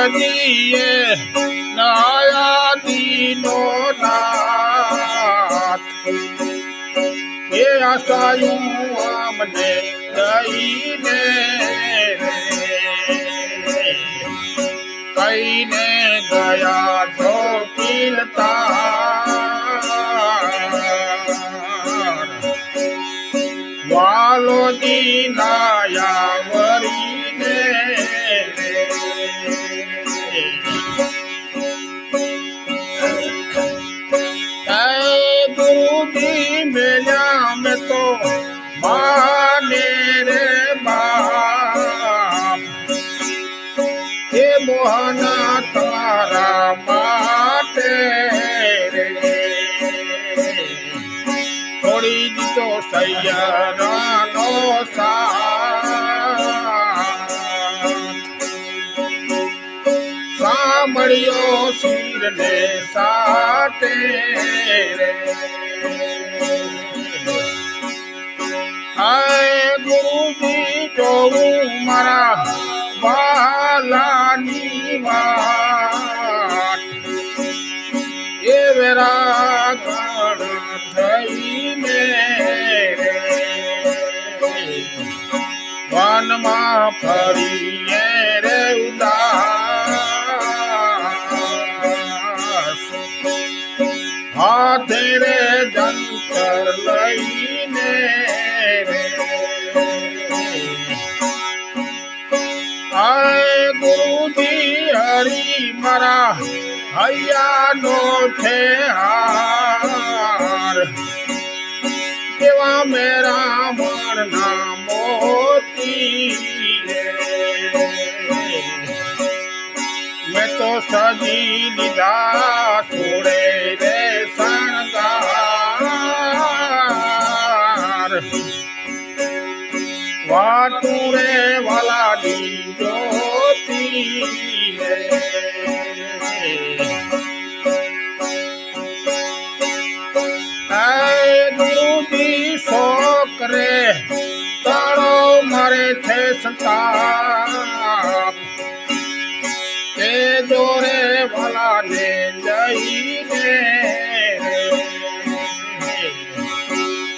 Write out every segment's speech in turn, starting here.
સજીએ નયા દીનો નાથ એ આશાયું અમને દઈને કઈને ગયા છો કિલતા વાલો દીનાયા વરીને ગુરુજી મેલ્યા મેં તો માને રે બાપ એ મોહના તારા માટે છોડી દીધો સૈયરાનો સાંભળ્યો શિરને સાટે આય ગુરુજી જોઉં મારા વાલાની વાત એ વેરા ગણ થઈને વનમાં ફરીએ રે ઉદાસ હાથે રે જંતર લઈને આય ગુરુજી હરી મારા હૈયાનો છે હાર કેવા મેરા મનના મોતી મેં તો સજી દીધા છોડે રે શણગાર વાતું રે વાલાની જ્યોતિ ગુરુજી છોકરે તારો મારે છે સંતાપ કે જોરે વાલાને લઈને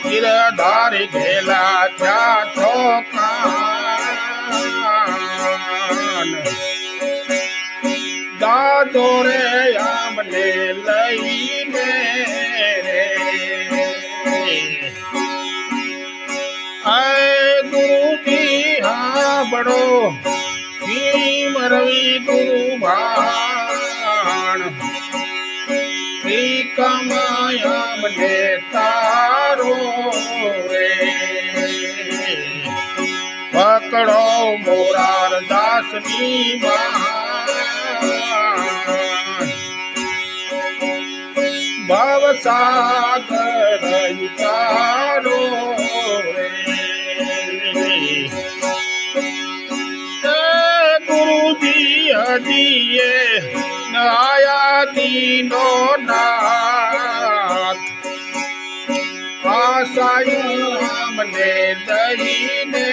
ગિરધારી ગેલા ત્યાં છોકરાન દાદો રે આમને લઈને આય ગુરુજી હાંભળો ભીમ રવિ ગુરુ ભાણ કમાયા મને તારો રે પકડો મોરાર દાસની ભવસાગર ઉતારો ગુરુજી હજીએ આયા દીનો નાથ આશાયું અમને દઈને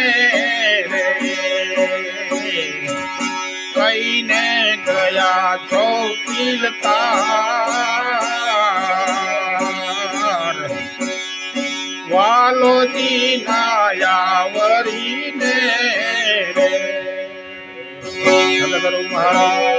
કઈને ગયા છો કિલતાર વાલોજી નાયા વરીને મહારાજ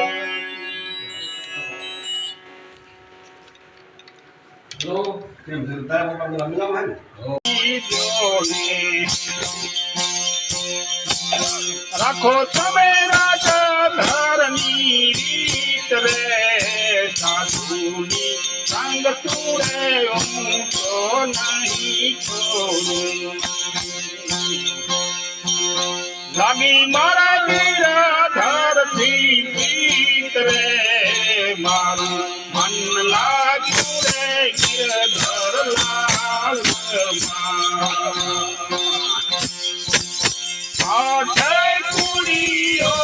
રાખો તમે રાજા ધરની રીત રે સાસુની સંગ તુરે હું તો નહીં છોડું લાગી મારા ગિરધરથી પ્રીત રે મારું મન લાગ્યું રે ગિરધર લાલ આઠે કુડીઓ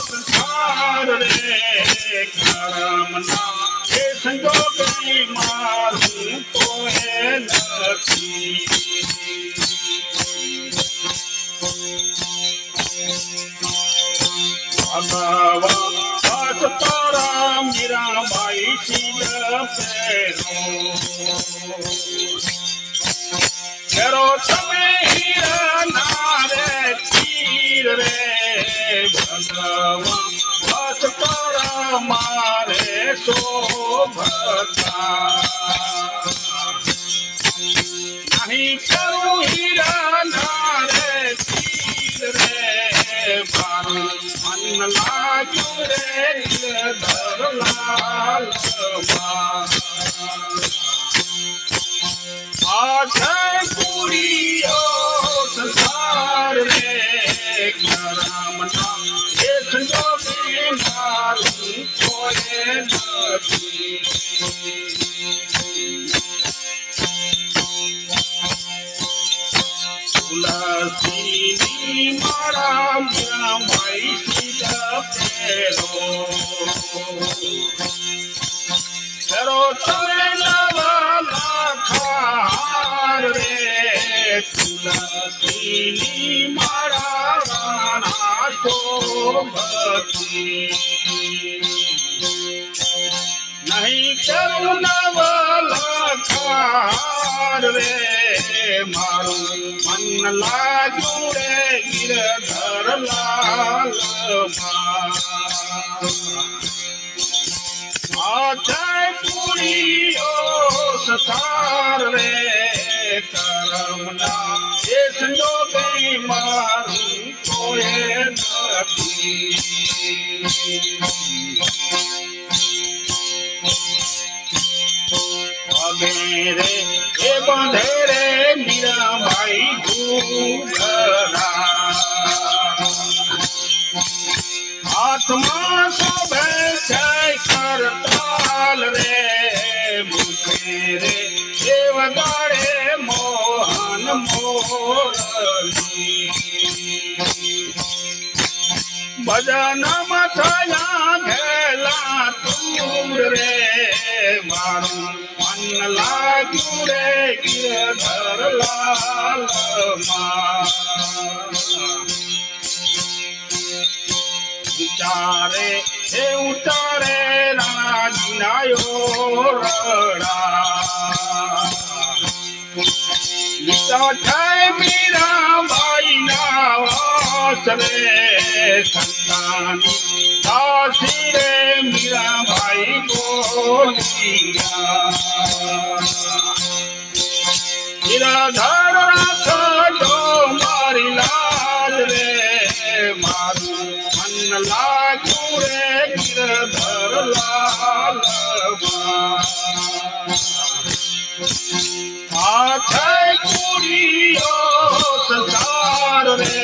સંસાર રે કરમના એ સંજોગે મારું કોઈ નથી તારા મીરાબાઈ શીલ ફેરો તમે હીરા રે તીર રે ભગવાન બસ તારા મારે શોભતા નહીં કરું હીરા રે તીર રે મારું મન લાગ્યું રે ધરલાલ જય પુરીઓ સંસાર રે કરમના એ સંજોગે મારું કોઈ નથી તુલસીની માળા મીરાબાઈ સીધા ફેરો તમે નવા લાખાર રે તુલસીની માળા રાણા શોભતી નહીં કરું નવ લાખાર રે મારું મન લાગ્યું રે ગિરધર લાલ જય પુરીઓ સતાર રે કરમના એ સંજોગે મારું કોઈ નથી વગેરે એ બાંધે રે મીરાબાઈ ઘૂઘરા હાથમાં શોભે છે કરતાલ રે મુખે રે એ વગાડે મોહન મોરલી ભજનમાં થયા ઘેલા તુર રે મારું મન લાગ્યું રે ગિરધર લાલ ઉતારે એ ઉતારે રાજીનાયો રડા જય મીરાબાઈ ના વાસ રે સંતાની દાસી રે મીરાબાઈ બોલિયા ગિરધર રાખજો મારી લાજ રે મારું મન લાગ્યું રે ગિરધર લાલ જય પુરીઓ સંસાર રે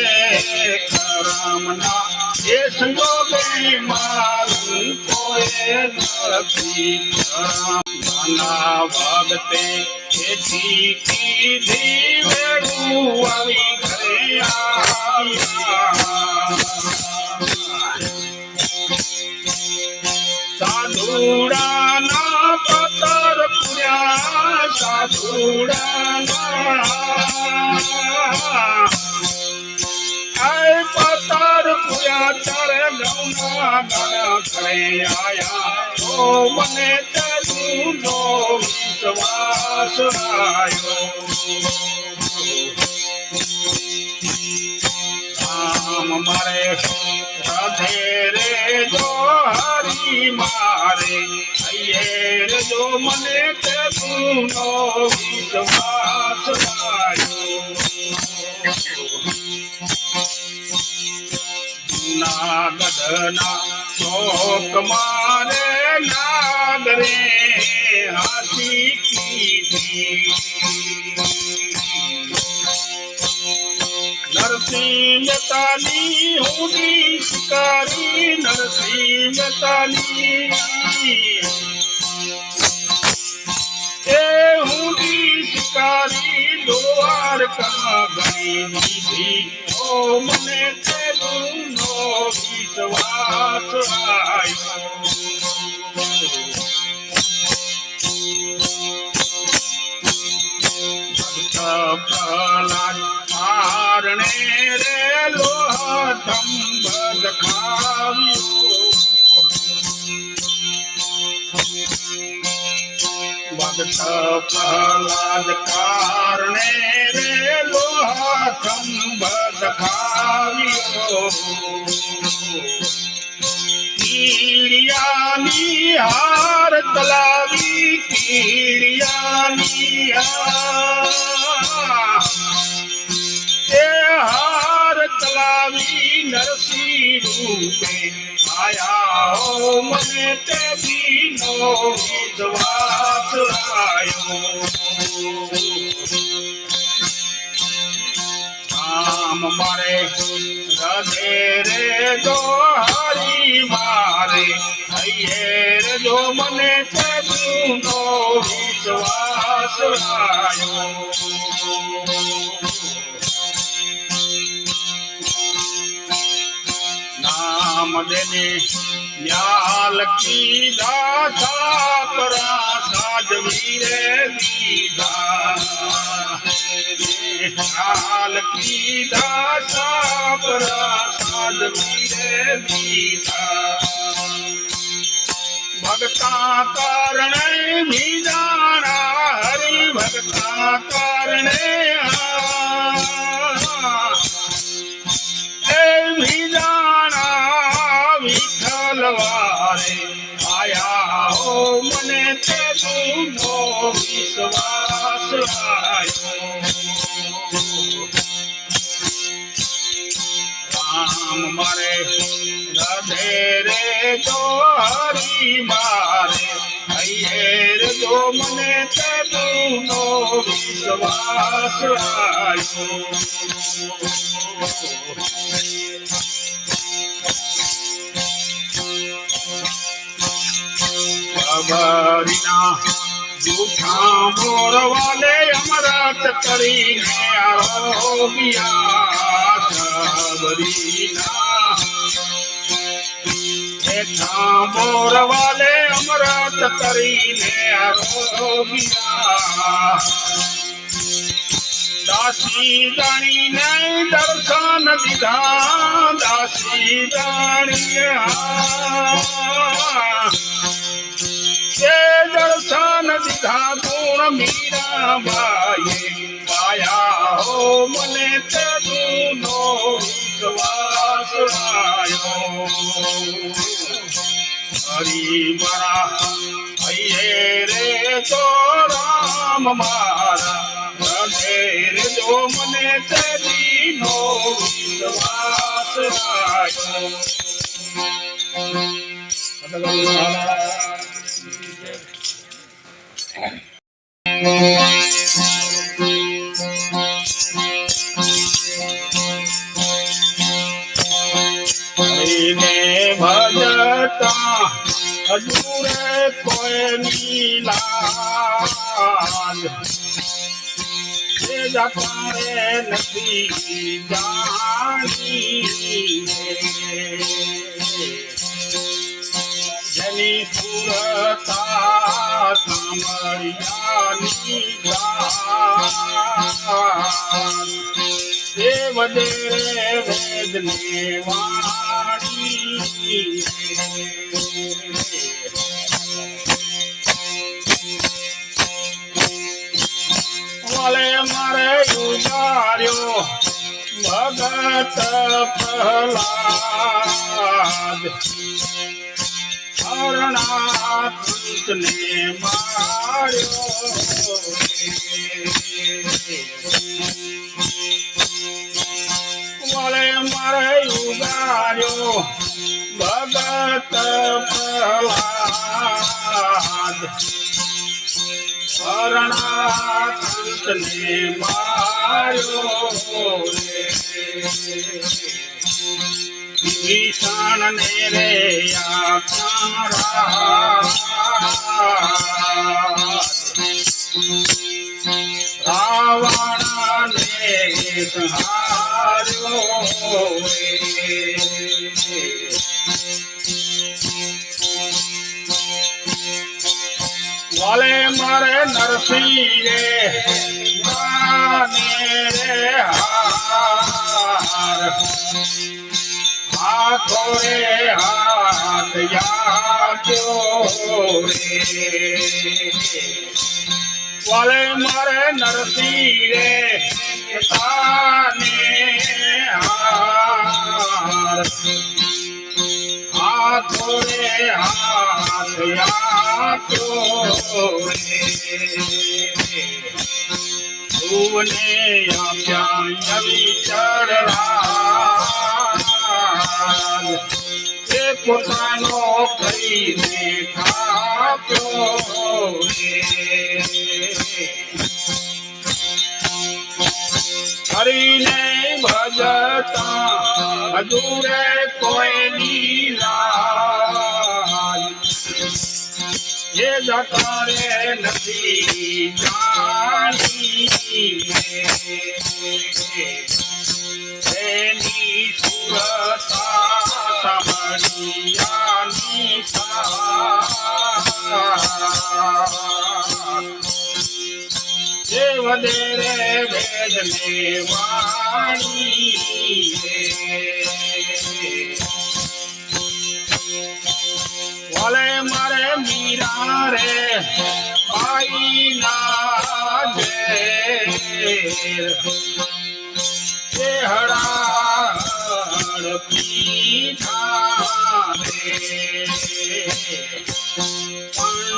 કરમના એ સંજોગે મારું કોઈ નથી નાના ભગતે એથી કીધી વેળું આવી ઘરે આવ્યા સાધુડાના પતર પૂર્યા સાધુડાના પતર પૂર્યા તારે ગૌના ગણ ઘરે આયા તો મને તેનું નો વિશ્વાસ આવ્યો રામ મારે રાધે રે જો હરી મારે અયે રે જો મને તેનું નો વિશ્વાસ આવ્યો જૂનાગઢના ચોક મારે નાગરે હાથી કીધી નરસિંહ મહેતાની હુંડી શિકારી નરસિંહ મહેતાની એ હુંડી શિકારી દ્વારકા ગઈ દીધી ઓ મને તેનું નો વિશ્વાસ આવ્યો પ્રહલાદ મારણે રે લોહ થંભ ખાવ્યો પ્રહલાદ કારણે રે લોહા ખંભ ખાવ્યો કીડિયાની હાર તલાવી કીડિયાની હાર તલાવી નરસિંહ રૂપે આયા મને તે બીનો વિશ્વાસ આયો આમ મારે હૃદય રે જો હરી મારે હૈયે જો મને તે બીનો વિશ્વાસ આયો નામ દેને ન્યાલ કી દાતા પરા સાજવી રે દીધા ન્યાલ કી દાતા પરા સાજવી રે દીધા ભગતા કારણે ભીજાણા હરિ ભગતા કારણે વારે આયા હો મને તેનો વિશ્વાસ આયો રામ મારે હૃદય રે જો હરી મારે હૈયે જો મને તેનો વિશ્વાસ આયો ખબરીના જૂઠા મોર વાલે અમરત કરીને આરોગ્યા ખબરીના એઠા મોર વાલે અમરત કરીને આરોગ્યા દાસી જાણીને દર્શન દીધા દાસી જાણીએ દર્શન દીધા ગુણ મીરાબાઈએ આયા હો મને તેનો વિશ્વાસ આયો હરી મારા હૈયે રે તો રામ મારા હૃદય જો મને તેનો વિશ્વાસ આયો હરિને ભજતા હજુરે કોઈની લાજ એ જાણે નથી જાણી જેની સુરતા સાંભળ્યાની દેવ દેવ વેદને વાણી વાલે મારે ઉજાર્યો ભગત પ્રહલાદ હરણાને માર્યો વાલે મારે ઉગાર્યો ભગત પ્રહલાદ હરણાને માર્યો વિભીષણ ને રે રાવણ ને સંહાર્યો વાલે મારે નરસિંહે રે હાર હાથો રે હાથ યાદ્યો રે વાલે મારે નરસિંહ રે તાને હાથો રે હાથ આપ્યો રે તુને આપ્યા નવી ચડરા એ પોતાનો કરીને ખાપ્યો રે હરીને ભજતા અધૂરે કોઈની લાજ એ જતા રે નથી જાણી એની સુરતા સામણિયાની જે વધે રે વેદને વાણી વાલે મારે મીરા રે ભાઈ ના જે હડાળ પીઠા રે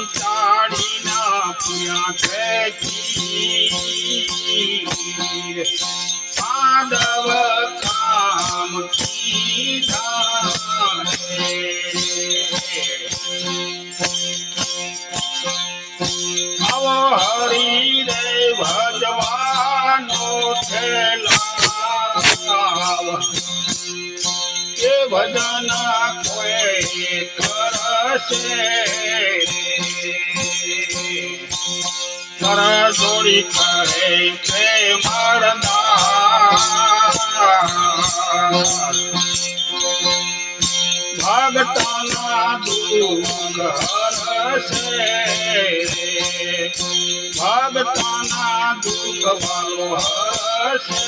પંચાળીના પુયા ખેંચી પાદવ કામ કીધા રે આવો હરી રે ભજવાનો ઠેલાવ એ ભજન કોઈ કરશે કર જોડી કરે પ્રેમળના ભગતાના દુઃખ હરશે ભગતાના દુઃખ વાલો હરશે